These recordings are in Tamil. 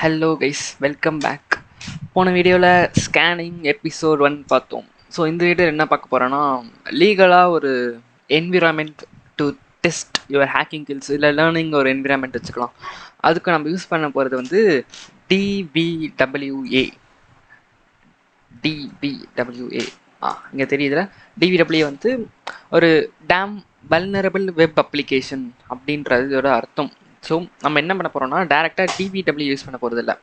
Hello guys, welcome back. போன வீடியோவில் ஸ்கேனிங் எபிசோட் 1 பார்த்தோம். ஸோ இந்த வீடியோவில் என்ன பார்க்க போகிறோன்னா, லீகலாக ஒரு environment to test your hacking skills இல்லை லேர்னிங் ஒரு என்விரான்மெண்ட் வச்சுக்கலாம். அதுக்கு நம்ம யூஸ் பண்ண போகிறது வந்து DVWA. DVWA இங்கே தெரியுதுல, DVWA வந்து ஒரு டேம் வல்னரபிள் வெப் அப்ளிகேஷன் அப்படின்றதோட அர்த்தம். ஸோ நம்ம என்ன பண்ண போகிறோம்னா, டேரெக்டாக DVWA யூஸ் பண்ண போகிறது இல்லை.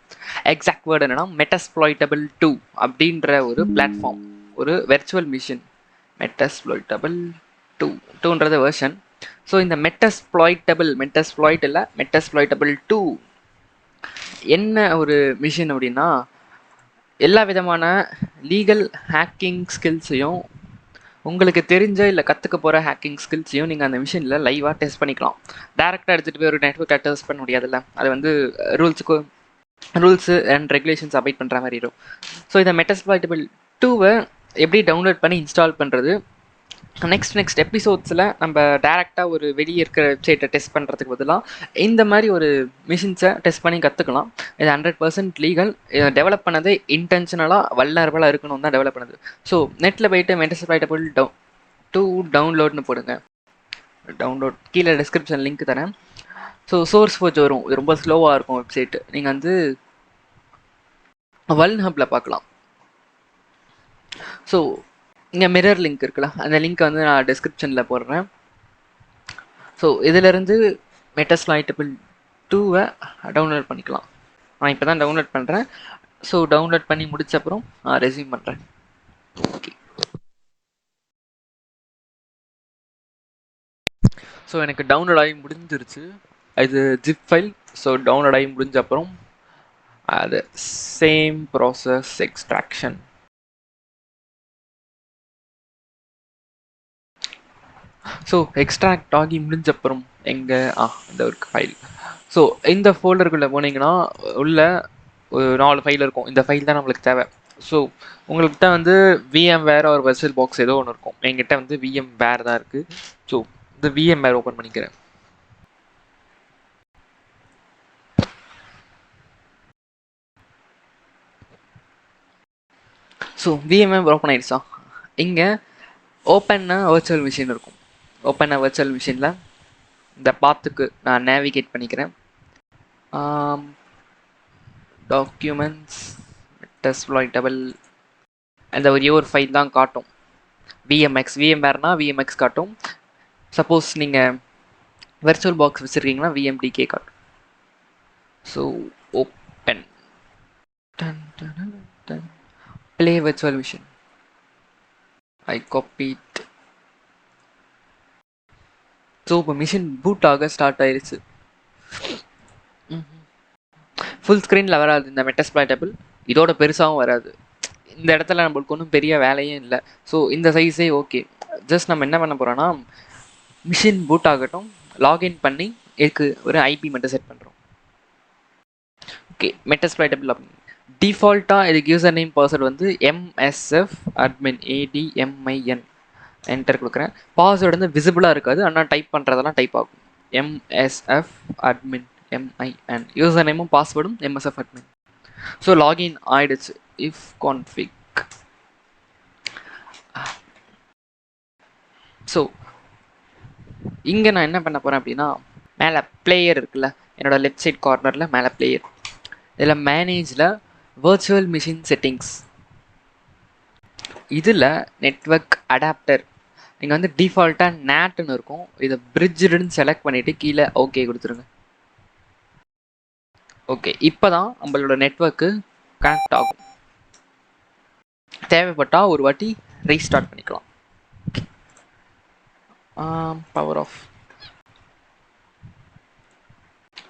எக்ஸாக்ட் வேர்டு என்னன்னா Metasploitable 2 அப்படின்ற ஒரு பிளாட்ஃபார்ம், ஒரு வெர்ச்சுவல் மிஷின். Metasploitable 2ன்றது வெர்ஷன். ஸோ இந்த Metasploit இல்லை, Metasploitable 2 என்ன ஒரு மிஷின் அப்படின்னா, எல்லா விதமான லீகல் ஹேக்கிங் ஸ்கில்ஸையும், உங்களுக்கு தெரிஞ்ச இல்லை கற்றுக்க போகிற ஹேக்கிங் ஸ்கில்ஸையும் நீங்கள் அந்த மிஷினில் லைவாக டெஸ்ட் பண்ணிக்கலாம். டேரெக்டாக எடுத்துகிட்டு போய் ஒரு நெட்வொர்க்கை டெஸ்ட் பண்ண முடியாதுல்ல, அது வந்து ரூல்ஸு அண்ட் ரெகுலேஷன்ஸ் அவைட் பண்ணுற மாதிரி இருக்கும். ஸோ இதை Metasploitable 2வை எப்படி டவுன்லோட் பண்ணி இன்ஸ்டால் பண்ணுறது, நெக்ஸ்ட் எபிசோட்ஸில் நம்ம டேரெக்டாக ஒரு வெளியே இருக்கிற வெப்சைட்டை டெஸ்ட் பண்ணுறதுக்கு பதிலாக இந்த மாதிரி ஒரு மிஷின்ஸை டெஸ்ட் பண்ணி கற்றுக்கலாம். இது 100% லீகல். இதை டெவலப் பண்ணது இன்டென்ஷனலாக வல்னரபிளாக இருக்கணும் தான் டெவலப் பண்ணது. ஸோ நெட்டில் போய்ட்டு Metasploitable 2 டவுன்லோட்னு போடுங்க. டவுன்லோட் கீழே டிஸ்கிரிப்ஷன் லிங்க் தரேன். ஸோ சோர்ஸ் ஃபோர்ஜ் வரும், இது ரொம்ப ஸ்லோவாக இருக்கும் வெப்சைட்டு. நீங்கள் வந்து வல்ஹப்பில் பார்க்கலாம். ஸோ இங்கே மிரர் லிங்க் இருக்குல்ல, அந்த லிங்க்கை வந்து நான் டிஸ்கிரிப்ஷனில் போடுறேன். ஸோ இதிலேருந்து Metasploitable 2வை டவுன்லோட் பண்ணிக்கலாம். நான் இப்போ தான் டவுன்லோட் பண்ணுறேன். ஸோ டவுன்லோட் பண்ணி முடிச்ச அப்புறம் நான் ரெஸ்யூம் பண்ணுறேன். ஓகே, ஸோ எனக்கு டவுன்லோட் ஆகி முடிஞ்சிருச்சு. இது ஜிப் ஃபைல். ஸோ டவுன்லோட் ஆகி முடிஞ்ச அப்புறம் அது same process extraction. So extract ஆகி முடிஞ்சப்புறம் எங்கே இந்த ஒரு ஃபைல். ஸோ இந்த ஃபோல்டருக்குள்ளே போனீங்கன்னா உள்ள ஒரு 4 ஃபைல் இருக்கும். இந்த ஃபைல் தான் நம்மளுக்கு தேவை. ஸோ உங்கள்கிட்ட வந்து VMware ஒரு வெர்ச்சுவல் பாக்ஸ் ஏதோ ஒன்று இருக்கும். என்கிட்ட வந்து VMware தான் இருக்குது. ஸோ இந்த VMware ஓப்பன் பண்ணிக்கிறேன். ஸோ VMware ஓப்பன் ஆகிடுச்சா? இங்கே ஓப்பன் வெர்ச்சுவல் மிஷின் இருக்கும். ஓப்பன் வெர்ச்சுவல் மிஷினில் இந்த பாத்துக்கு நான் நேவிகேட் பண்ணிக்கிறேன். டாக்குமெண்ட்ஸ் Metasploitable அந்த ஒரு ஃபைல் தான் காட்டும். VMwareனா VMX காட்டும். சப்போஸ் நீங்கள் வெர்ச்சுவல் பாக்ஸ் வச்சுருக்கீங்கன்னா VMDK காட்டும். So open play virtual machine. I copied. So இப்போ மிஷின் பூட் ஆக ஸ்டார்ட் ஆயிடுச்சு. ஃபுல் ஸ்க்ரீனில் வராது இந்த Metasploitable. இதோட பெருசாகவும் வராது. இந்த இடத்துல நம்மளுக்கு ஒன்றும் பெரிய வேலையும் இல்லை. ஸோ இந்த சைஸே ஓகே. ஜஸ்ட் நம்ம என்ன பண்ண போகிறோன்னா, மிஷின் பூட் ஆகட்டும், லாகின் பண்ணி இதுக்கு ஒரு ஐபி மட்டும் செட் பண்ணுறோம். ஓகே, Metasploitable டிஃபால்ட்டாக இதுக்கு யூசர் நேம் பாஸ்வேர்டு வந்து MSF admin ADMIN என்டர் கொடுக்குறேன். பாஸ்வேர்டு வந்து விசிபிளாக இருக்காது, ஆனால் டைப் பண்ணுறதெல்லாம் டைப் ஆகும். MSF admin MIN. யூசர் நேமும் பாஸ்வேர்டும் MSF admin. ஸோ லாகின் ஆயிடுச்சு. if config. ஸோ இங்கே நான் என்ன பண்ண போகிறேன் அப்படின்னா, மேலே பிளேயர் இருக்குல்ல, என்னோடய லெஃப்ட் சைட் கார்னரில் மேலே பிளேயர், இதில் மேனேஜில் வர்ச்சுவல் மிஷின் செட்டிங்ஸ், இதில் நெட்வொர்க் அடாப்டர் நீங்கள் வந்து டிஃபால்ட்டாக நேட்டுன்னு இருக்கும். இதை பிரிட்ஜுன்னு செலக்ட் பண்ணிவிட்டு கீழே ஓகே கொடுத்துருங்க. ஓகே, இப்போ தான் நம்மளோட நெட்வொர்க்கு கனெக்ட் ஆகும். தேவைப்பட்டால் ஒரு வாட்டி ரீஸ்டார்ட் பண்ணிக்கலாம். Power off.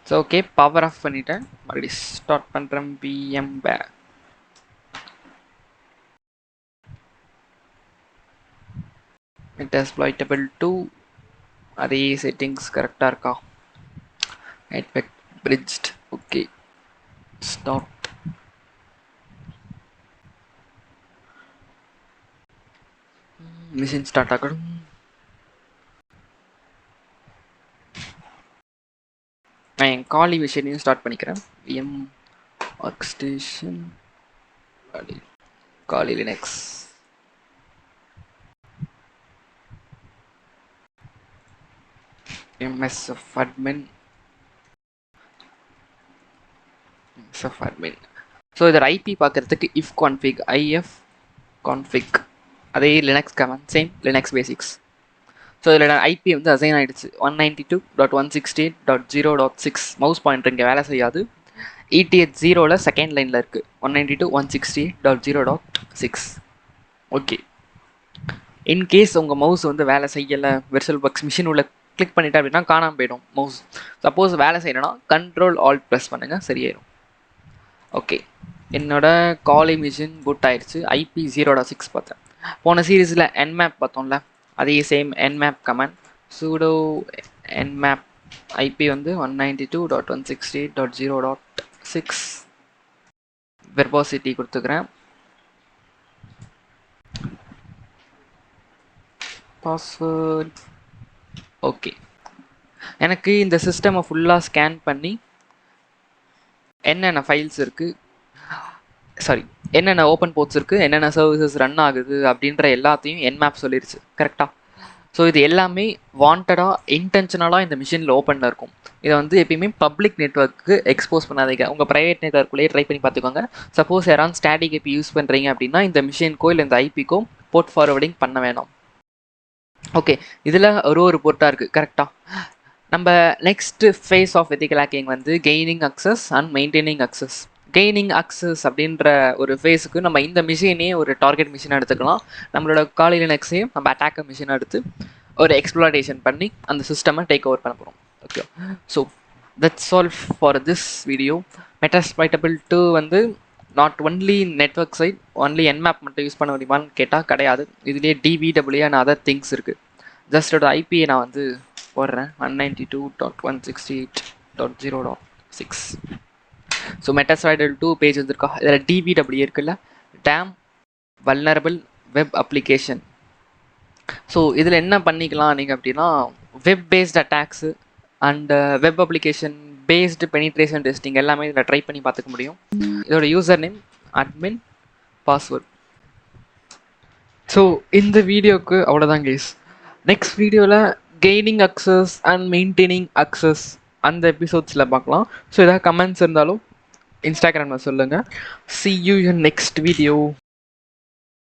So okay, power off பண்ணிட்டேன். மறுபடியும் ஸ்டார்ட் பண்ணுறேன். VMware. Metasploitable 2 அதே செட்டிங்ஸ் கரெக்டாக இருக்கா? Network bridged. Okay, start. Machine start ஆகணும். நான் என் காலி மிஷினையும் ஸ்டார்ட் பண்ணிக்கிறேன். VM workstation Kali Linux MSF admin so இதில் ஐபி பார்க்குறதுக்கு if config config அதே Linux command same Linux basics. So இதில் ஐபி வந்து அசைன் ஆகிடுச்சு 192.168.0.6 மவுஸ் பாயிண்டர் இங்கே வேலை செய்யாது. ETH 0ல் செகண்ட் லைனில் இருக்குது 192.168.0.6. ஓகே, இன்கேஸ் உங்கள் மவுஸ் வந்து வேலை செய்யலை, வெர்ச்சுவல் பாக்ஸ் மிஷின் உள்ள கிளிக் பண்ணிட்டேன் அப்படின்னா காணாமல் போயிடும் மவுஸ். சப்போஸ் வேலை செய்யணும்னா கண்ட்ரோல் ஆல்ட் ப்ரெஸ் பண்ணுங்கள், சரியாயிடும். ஓகே, என்னோட காலி மிஷின் பூட் ஆயிடுச்சு. IP 0.6 பார்த்தேன். போன சீரீஸில் nmap பார்த்தோம்ல, அதே same nmap command sudo nmap IP வந்து 192.168.0.6 வெர்பாசிட்டி கொடுத்துக்கிறேன். Password okay. எனக்கு இந்த சிஸ்டமை ஃபுல்லாக ஸ்கேன் பண்ணி என்னென்ன ஃபைல்ஸ் இருக்குது, சாரி என்னென்ன ஓப்பன் போர்ட்ஸ் இருக்குது, என்னென்ன சர்வீசஸ் ரன் ஆகுது அப்படின்ற எல்லாத்தையும் nmap சொல்லிடுச்சு கரெக்டாக. ஸோ இது எல்லாமே வாண்டடாக இன்டென்ஷனலாக இந்த மிஷினில் ஓப்பனில் இருக்கும். இதை வந்து எப்பயுமே பப்ளிக் நெட்ஒர்க்கு எக்ஸ்போஸ் பண்ணாதீங்க. உங்கள் ப்ரைவேட் நெட்ஒர்க்குள்ளேயே ட்ரை பண்ணி பார்த்துக்கோங்க. சப்போஸ் யாராவது ஸ்டாட்டிக் ஐபி யூஸ் பண்ணுறீங்க அப்படின்னா இந்த மிஷினுக்கோ இல்லை இந்த ஐபிக்கோ போர்ட் ஃபார்வர்டிங் பண்ண வேணாம். ஓகே, இதில் ஒரு போர்ட்டாக இருக்குது கரெக்டாக. நம்ம next phase of ethical hacking வந்து gaining access and maintaining access. Gaining access அப்படின்ற ஒரு ஃபேஸுக்கு நம்ம இந்த மிஷினே ஒரு டார்கெட் மிஷினாக எடுத்துக்கலாம். நம்மளோட காலி லினக்ஸையும் நம்ம அட்டாக்கர் மிஷினாக எடுத்து ஒரு எக்ஸ்ப்ளாய்டேஷன் பண்ணி அந்த சிஸ்டமை டேக் ஓவர் பண்ண போகிறோம். Okay, so that's all for this video. Metasploitable 2 வந்து not only network side, only nmap மட்டும் யூஸ் பண்ண முடியுமான்னு கேட்டால் கிடையாது. இதுலேயே DVWA அண்ட் அதர் திங்ஸ் இருக்குது. ஜஸ்ட் அதோட ஐபியை நான் வந்து போடுறேன் 192.168.0.6. ஸோ Metasploitable 2 பேஜ் வந்துருக்கா. இதில் DVWA இருக்குல்ல, damn vulnerable web application. So இதில் என்ன பண்ணிக்கலாம் நீங்கள் அப்படின்னா web based attacks and web application based penetration testing எல்லாமே இதில் ட்ரை பண்ணி பார்த்துக்க முடியும். இதோட user name, admin, password. So இந்த வீடியோவுக்கு அவ்வளோதான் கைஸ். நெக்ஸ்ட் வீடியோவில் gaining access and maintaining access அந்த எபிசோட்ஸில் பார்க்கலாம். ஸோ ஏதாவது கமெண்ட்ஸ் இருந்தாலும் இன்ஸ்டாகிராமில் சொல்லுங்கள். See you in next video.